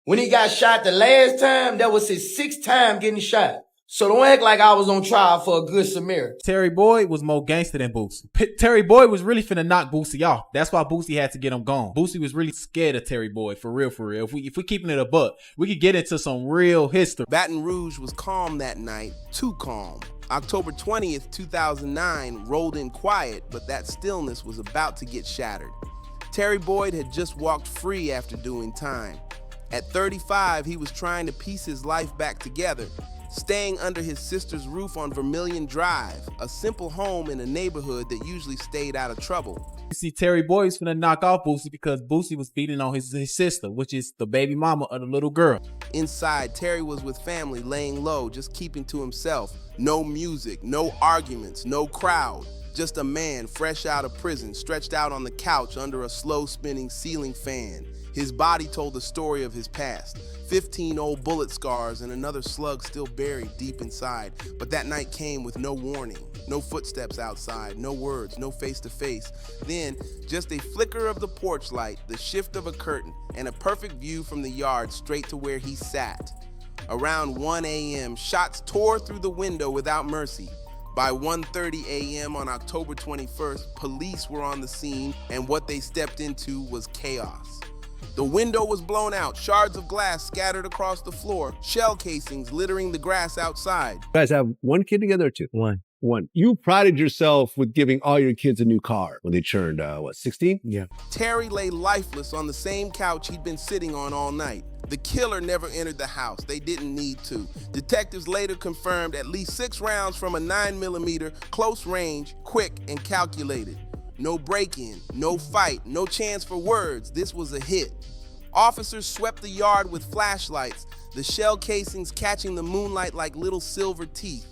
When he got shot the last time, that was his 6th time getting shot. So don't act like I was on trial for a good Samaritan. Terry Boyd was more gangster than Boosie. Terry Boyd was really finna knock Boosie off. That's why Boosie had to get him gone. Boosie was really scared of Terry Boyd, for real, for real. If we're keeping it a buck, we could get into some real history. Baton Rouge was calm that night, too calm. October 20th, 2009 rolled in quiet, but that stillness was about to get shattered. Terry Boyd had just walked free after doing time. At 35, he was trying to piece his life back together, staying under his sister's roof on Vermilion Drive, a simple home in a neighborhood that usually stayed out of trouble. You see, Terry Boyd was finna knock off Boosie because Boosie was beating on his sister, which is the baby mama of the little girl. Inside, Terry was with family, laying low, just keeping to himself. No music, no arguments, no crowd. Just a man fresh out of prison, stretched out on the couch under a slow-spinning ceiling fan. His body told the story of his past. 15 old bullet scars and another slug still buried deep inside. But that night came with no warning. No footsteps outside, no words, no face-to-face. Then, just a flicker of the porch light, the shift of a curtain, and a perfect view from the yard straight to where he sat. Around 1 a.m., shots tore through the window without mercy. By 1:30 a.m. on October 21st, police were on the scene, and what they stepped into was chaos. The window was blown out, shards of glass scattered across the floor, shell casings littering the grass outside. You guys have one kid together or two? One. You prided yourself with giving all your kids a new car when they turned, 16? Yeah. Terry lay lifeless on the same couch he'd been sitting on all night. The killer never entered the house. They didn't need to. Detectives later confirmed at least 6 rounds from a 9mm, close range, quick and calculated. No break-in, no fight, no chance for words. This was a hit. Officers swept the yard with flashlights, the shell casings catching the moonlight like little silver teeth.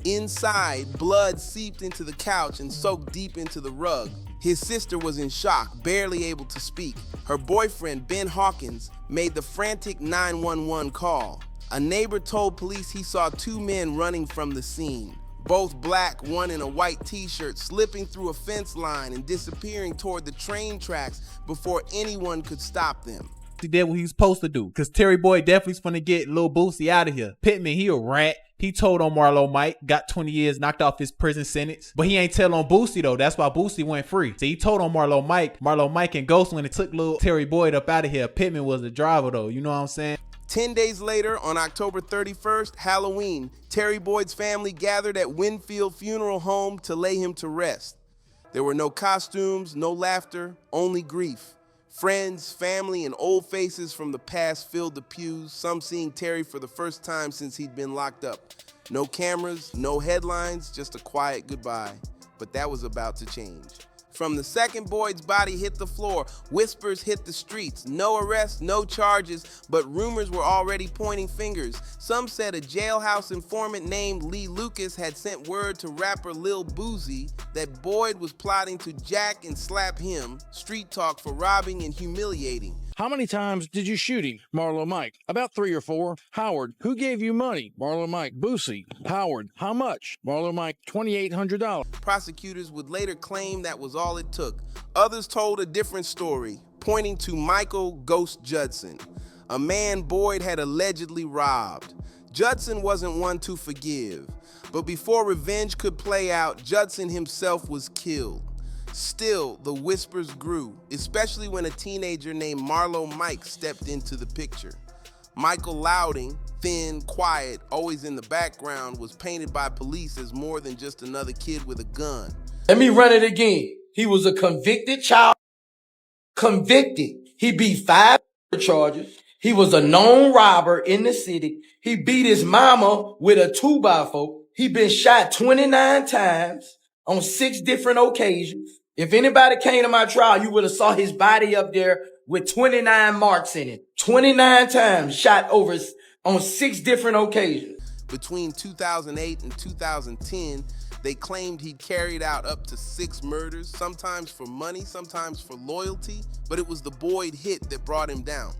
Inside, blood seeped into the couch and soaked deep into the rug. His sister was in shock, barely able to speak. Her boyfriend, Ben Hawkins, made the frantic 911 call. A neighbor told police he saw 2 men running from the scene. Both black, one in a white t-shirt, slipping through a fence line and disappearing toward the train tracks before anyone could stop them. He did what he was supposed to do, because Terry Boyd definitely's finna get Lil Boosie out of here. Pittman, he a rat. He told on Marlo Mike, got 20 years, knocked off his prison sentence. But he ain't tell on Boosie though. That's why Boosie went free. So he told on Marlo Mike and Ghost when it took Lil Terry Boyd up out of here. Pittman was the driver though, you know what I'm saying? 10 days later, on October 31st, Halloween, Terry Boyd's family gathered at Winfield Funeral Home to lay him to rest. There were no costumes, no laughter, only grief. Friends, family, and old faces from the past filled the pews, some seeing Terry for the first time since he'd been locked up. No cameras, no headlines, just a quiet goodbye. But that was about to change. From the second Boyd's body hit the floor, whispers hit the streets. No arrests, no charges, but rumors were already pointing fingers. Some said a jailhouse informant named Lee Lucas had sent word to rapper Lil Boosie that Boyd was plotting to jack and slap him, street talk for robbing and humiliating. How many times did you shoot him? Marlo Mike. About 3 or 4. Howard. Who gave you money? Marlo Mike. Boosie. Howard. How much? Marlo Mike. $2,800. Prosecutors would later claim that was all it took. Others told a different story, pointing to Michael Ghost Judson, a man Boyd had allegedly robbed. Judson wasn't one to forgive, but before revenge could play out, Judson himself was killed. Still, the whispers grew, especially when a teenager named Marlo Mike stepped into the picture. Michael Louding, thin, quiet, always in the background, was painted by police as more than just another kid with a gun. Let me run it again. He was a convicted child. Convicted. He beat 5 charges. He was a known robber in the city. He beat his mama with a 2x4. He been shot 29 times on 6 different occasions. If anybody came to my trial, you would have saw his body up there with 29 marks in it. 29 times shot over on 6 different occasions. Between 2008 and 2010, they claimed he'd carried out up to 6 murders, sometimes for money, sometimes for loyalty, but it was the Boyd hit that brought him down.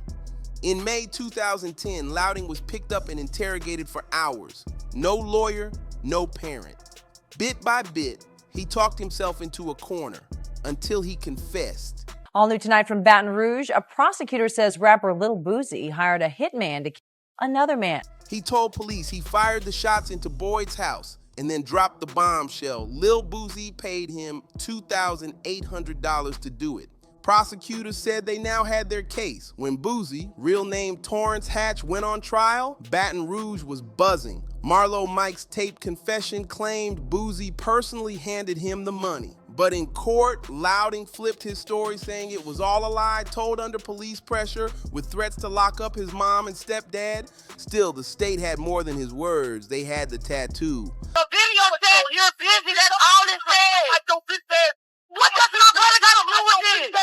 In May 2010, Louding was picked up and interrogated for hours. No lawyer, no parent. Bit by bit, he talked himself into a corner until he confessed. All new tonight from Baton Rouge, a prosecutor says rapper Lil Boosie hired a hitman to kill another man. He told police he fired the shots into Boyd's house and then dropped the bombshell. Lil Boosie paid him $2,800 to do it. Prosecutors said they now had their case. When Boosie, real name Torrance Hatch, went on trial, Baton Rouge was buzzing. Marlo Mike's taped confession claimed Boosie personally handed him the money. But in court, Louding flipped his story, saying it was all a lie, told under police pressure with threats to lock up his mom and stepdad. Still, the state had more than his words. They had the tattoo. The video said you're busy, that's all it said. I don't think that. What does my brother got to do with this?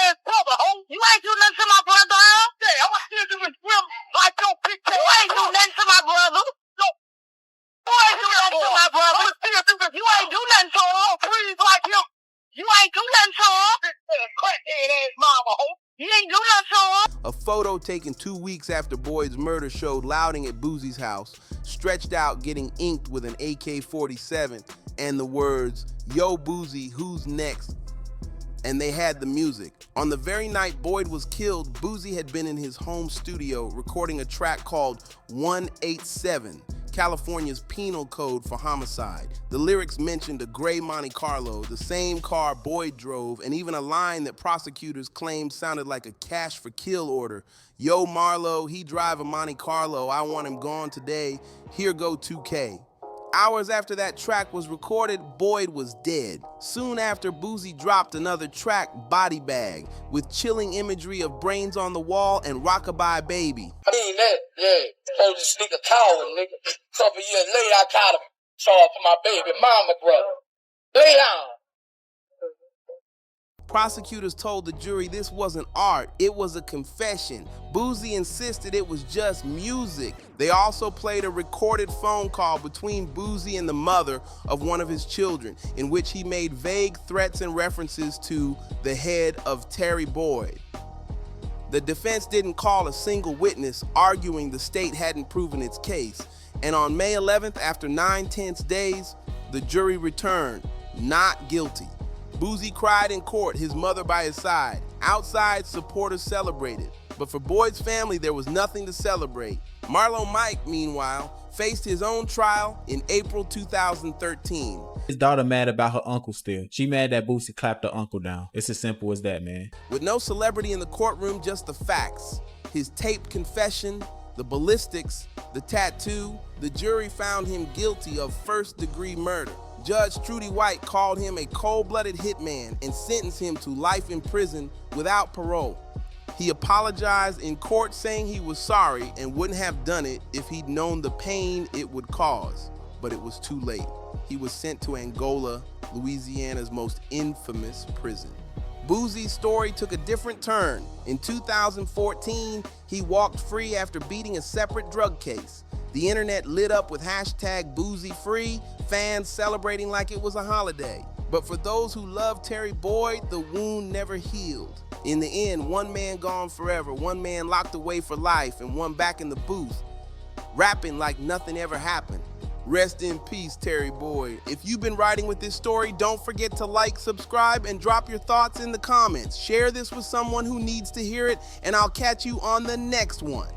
You ain't do nothing to my brother, huh? Yeah, I'm still doing swim like your bitch. You ain't do nothing to my brother. You ain't do nothing to my brother. You ain't do nothing to him. Please, like him. You ain't do nothing to him. Crackhead ass mama, ho. You ain't do nothing to him. A photo taken 2 weeks after Boyd's murder showed Louding at Boosie's house, stretched out getting inked with an AK-47 and the words, "Yo Boosie, who's next?" And they had the music. On the very night Boyd was killed, Boosie had been in his home studio recording a track called 187, California's penal code for homicide. The lyrics mentioned a gray Monte Carlo, the same car Boyd drove, and even a line that prosecutors claimed sounded like a cash for kill order. Yo Marlo, he drive a Monte Carlo, I want him gone today, here go 2K. Hours after that track was recorded, Boyd was dead. Soon after, Boosie dropped another track, Body Bag, with chilling imagery of brains on the wall and Rockabye Baby. I mean that, yeah. Told this nigga coward, nigga. Couple years later, I caught him charged for my baby mama, brother. Lay down. Prosecutors told the jury this wasn't art, it was a confession. Boosie insisted it was just music. They also played a recorded phone call between Boosie and the mother of one of his children, in which he made vague threats and references to the head of Terry Boyd. The defense didn't call a single witness, arguing the state hadn't proven its case. And on May 11th, after 9 tense days, the jury returned, not guilty. Boosie cried in court, his mother by his side. Outside, supporters celebrated. But for Boyd's family, there was nothing to celebrate. Marlo Mike, meanwhile, faced his own trial in April 2013. His daughter mad about her uncle still. She mad that Boosie clapped her uncle down. It's as simple as that, man. With no celebrity in the courtroom, just the facts. His taped confession, the ballistics, the tattoo, the jury found him guilty of first-degree murder. Judge Trudy White called him a cold-blooded hitman and sentenced him to life in prison without parole. He apologized in court, saying he was sorry and wouldn't have done it if he'd known the pain it would cause, but it was too late. He was sent to Angola, Louisiana's most infamous prison. Boosie's story took a different turn. In 2014, he walked free after beating a separate drug case. The internet lit up with hashtag #BoosieFree, fans celebrating like it was a holiday. But for those who loved Terry Boyd, the wound never healed. In the end, one man gone forever, one man locked away for life, and one back in the booth, rapping like nothing ever happened. Rest in peace, Terry Boyd. If you've been riding with this story, don't forget to like, subscribe, and drop your thoughts in the comments. Share this with someone who needs to hear it, and I'll catch you on the next one.